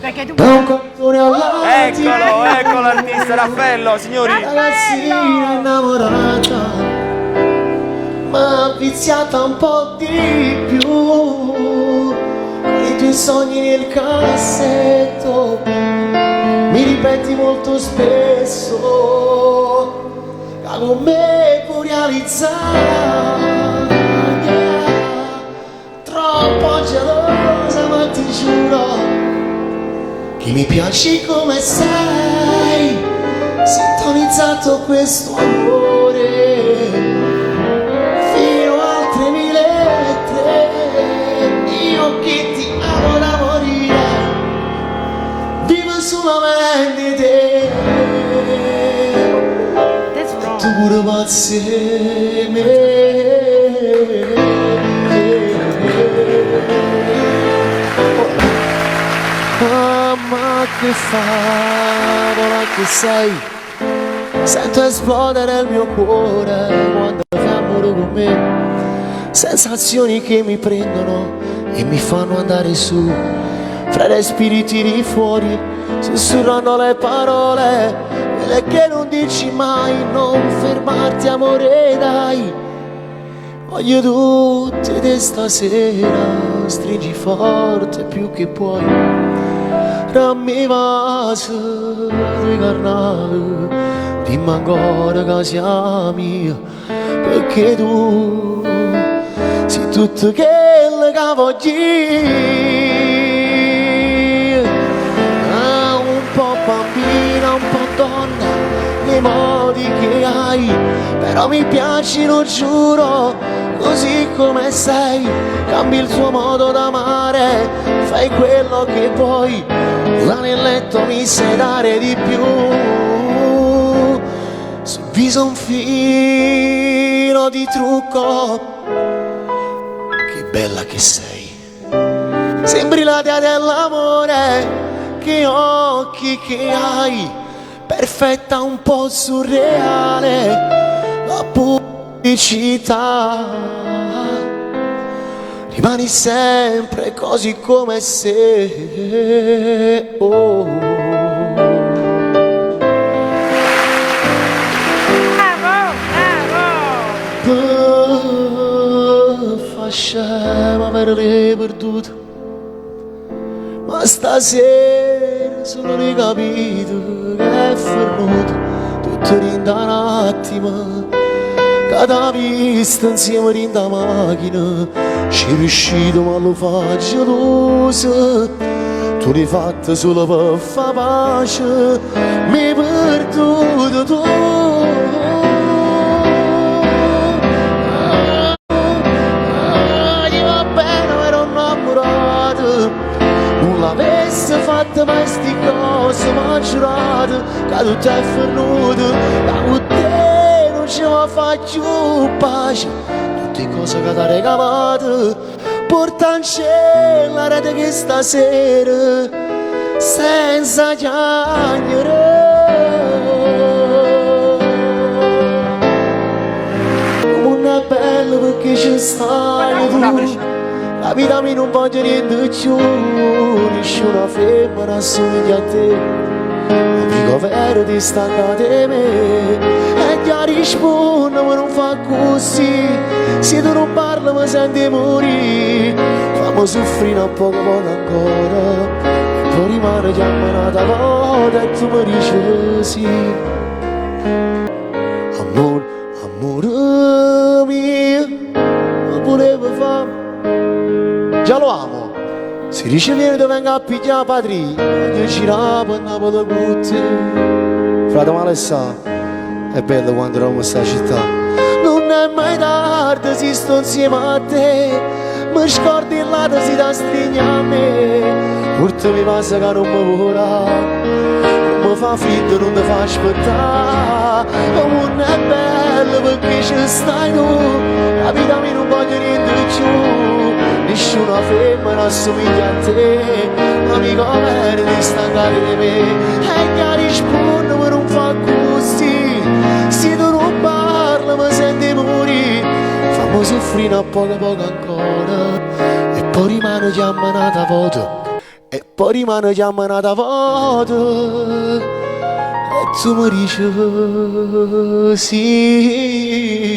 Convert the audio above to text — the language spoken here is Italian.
Perché tu Eccolo, ecco l'artista Raffaello, signori. Ragazzina innamorata, ma viziata un po' di più, con i tuoi sogni nel cassetto, mi ripeti molto spesso, che con me puoi realizzare, troppo gelosa ma ti giuro che mi piaci come sei, sintonizzato questo amore fino al 3003, io che ti amo da morire, vivo solamente di te, tu pure pazzi me. Mamma che favola che sei, sento esplodere il mio cuore quando fai amore con me, sensazioni che mi prendono e mi fanno andare su, fra i respiri tiri fuori, sussurrando le parole, quelle che non dici mai, non fermarti amore dai, voglio tutte di stasera, stringi forte più che puoi. Rammi vasi di carnale, dimmi ancora che siamo, perché tu sei tutto quello che voglio. Un po' bambina, un po' donna, nei modi che hai, però mi piaci, lo giuro, così come sei, cambi il tuo modo d'amare, fai quello che vuoi, là nel letto mi sai dare di più, sul viso un filo di trucco, che bella che sei, sembri la dea dell'amore, che occhi che hai, perfetta un po' surreale, la pubblicità, rimani sempre così come sei. Oh. bravo. Fa scema averle perdute, ma stasera sono ricapito che è fermato tutto in un attimo, che t'ha vista insieme in da macchina, ci riuscito ma lo faccio geloso, tu l'hai fatto solo per far pace, mi hai perduto tu. Gli va bene ma ero innamorato, non l'avessi fatta mai sti cose, ma giurato che tutto è venuto, da con te non ci va più pace, tutte cose che ti ha regalato, porta in cielo la rete che stasera, senza chiacchiere. Non è bello perché ci stai tu, la vita mi non voglio niente più, nessuna femmina assomiglia a te, amico vero ti stanca di me, e ti rispondo ma non fa così, se tu non parli mi senti morire, fammi soffrire un poco ancora, e poi rimane chiamata volta e tu mi dici sì. Amore, amore mio, ma volevo fare, già lo amo, se dice vieni dove venga a pigliare padrino, io giravo e Napoli con te. Frate Malessa, è bello quando eravamo in sta città, non è mai tardi se sto insieme a te, mi scordi il lato si da stringe a me, purtroppo mi passa che non mi vola, non mi fa freddo, non ti fa aspettare, non è bello perché ci stai tu, la vita mi non voglio niente più, nessuna femmina assomiglia a te, amico vero ti stanca di me, e che rispondo ma non fa così, se tu non parli mi senti morire, fammi soffrire a poco ancora, e poi rimane chiamata foto, e poi rimane chiamata foto e tu mi dici sì.